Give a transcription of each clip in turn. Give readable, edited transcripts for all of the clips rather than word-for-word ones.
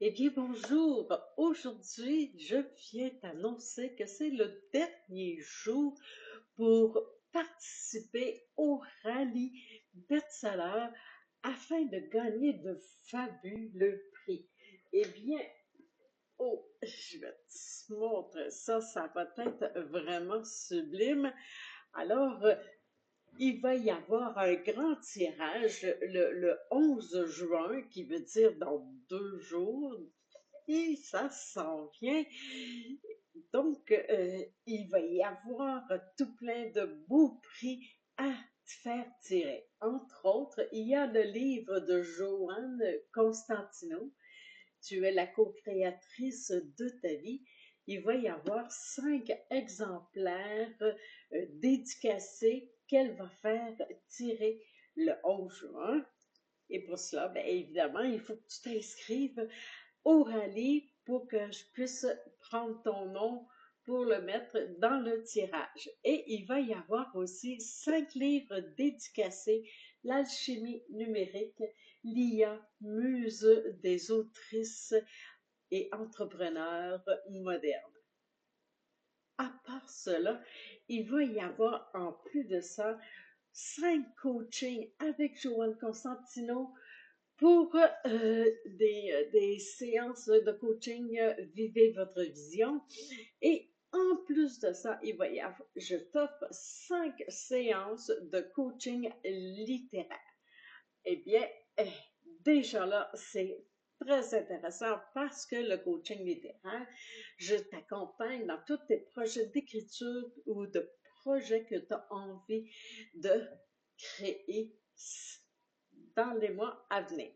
Eh bien, bonjour. Aujourd'hui, je viens t'annoncer que c'est le dernier jour pour participer au rallye best-seller afin de gagner de fabuleux prix. Eh bien, oh, je vais te montrer ça, ça va être vraiment sublime. Alors, il va y avoir un grand tirage le 11 juin, qui veut dire dans 2 jours, et ça s'en vient. Donc, il va y avoir tout plein de beaux prix à faire tirer. Entre autres, il y a le livre de Joanne Constantino. Tu es la co-créatrice de ta vie. Il va y avoir 5 exemplaires dédicacés qu'elle va faire tirer le 11 juin. Et pour cela, bien évidemment, il faut que tu t'inscrives au rallye pour que je puisse prendre ton nom pour le mettre dans le tirage. Et il va y avoir aussi 5 livres dédicacés, l'alchimie numérique, l'IA, muse des autrices et entrepreneurs modernes. À part cela, il va y avoir en plus de ça 5 coachings avec Joanne Constantino pour des séances de coaching, vivez votre vision. Et en plus de ça, je t'offre 5 séances de coaching littéraire. Eh bien, eh, déjà là, c'est très intéressant parce que le coaching littéraire, je t'accompagne dans tous tes projets d'écriture ou de projets que tu as envie de créer dans les mois à venir.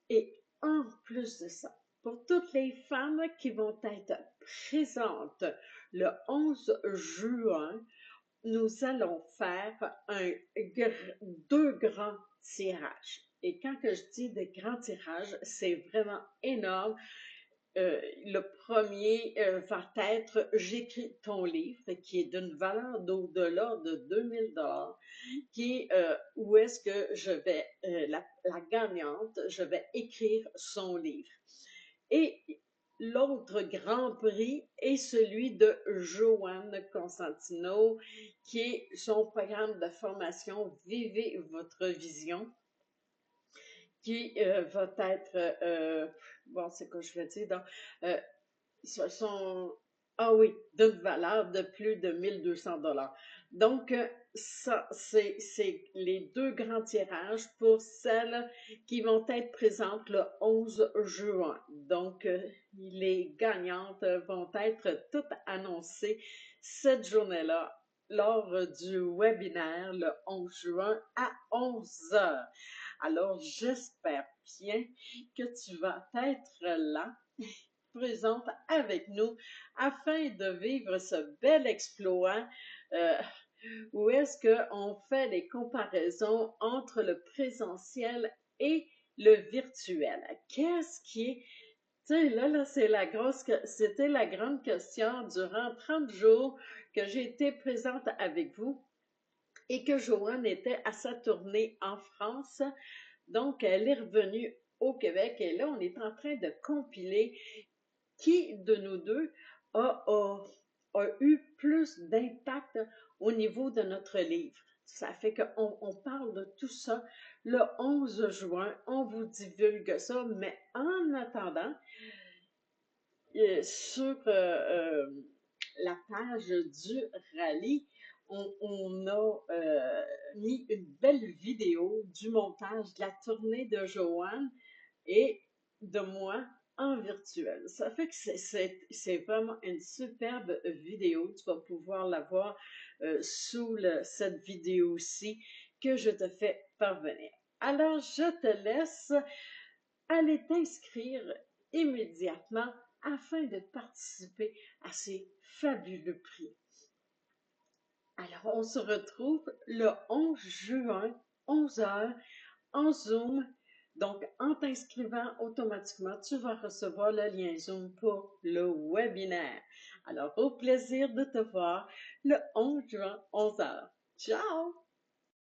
Et en plus de ça, pour toutes les femmes qui vont être présentes le 11 juin, nous allons faire deux grands tirages. Et quand que je dis de grands tirages, c'est vraiment énorme. Le premier va être J'écris ton livre, qui est d'une valeur d'au-delà de 2000 $, qui est où est-ce que je vais, la gagnante, je vais écrire son livre. Et l'autre grand prix est celui de Joanne Constantino, qui est son programme de formation Vivez votre vision, qui va être, bon, c'est quoi je veux dire, donc, ce sont, ah oui, d'une valeur de plus de 1200 $. Donc, ça, c'est les deux grands tirages pour celles qui vont être présentes le 11 juin. Donc, les gagnantes vont être toutes annoncées cette journée-là lors du webinaire le 11 juin à 11 heures. Alors, j'espère bien que tu vas être là présente avec nous afin de vivre ce bel exploit euh, où est-ce qu'on fait les comparaisons entre le présentiel et le virtuel. Qu'est-ce qui est... Tu sais, là, c'était la grande question durant 30 jours que j'ai été présente avec vous et que Joanne était à sa tournée en France. Donc, elle est revenue au Québec et là, on est en train de compiler qui de nous deux a eu plus d'impact au niveau de notre livre. Ça fait qu'on parle de tout ça le 11 juin, on vous divulgue ça, mais en attendant, sur la page du rallye, on a mis une belle vidéo du montage de la tournée de Joanne et de moi en virtuel. Ça fait que c'est vraiment une superbe vidéo. Tu vas pouvoir la voir sous cette vidéo-ci que je te fais parvenir. Alors, je te laisse aller t'inscrire immédiatement afin de participer à ces fabuleux prix. Alors, on se retrouve le 11 juin, 11 heures, en Zoom. Donc, en t'inscrivant automatiquement, tu vas recevoir le lien Zoom pour le webinaire. Alors, au plaisir de te voir le 11 juin, 11 heures. Ciao!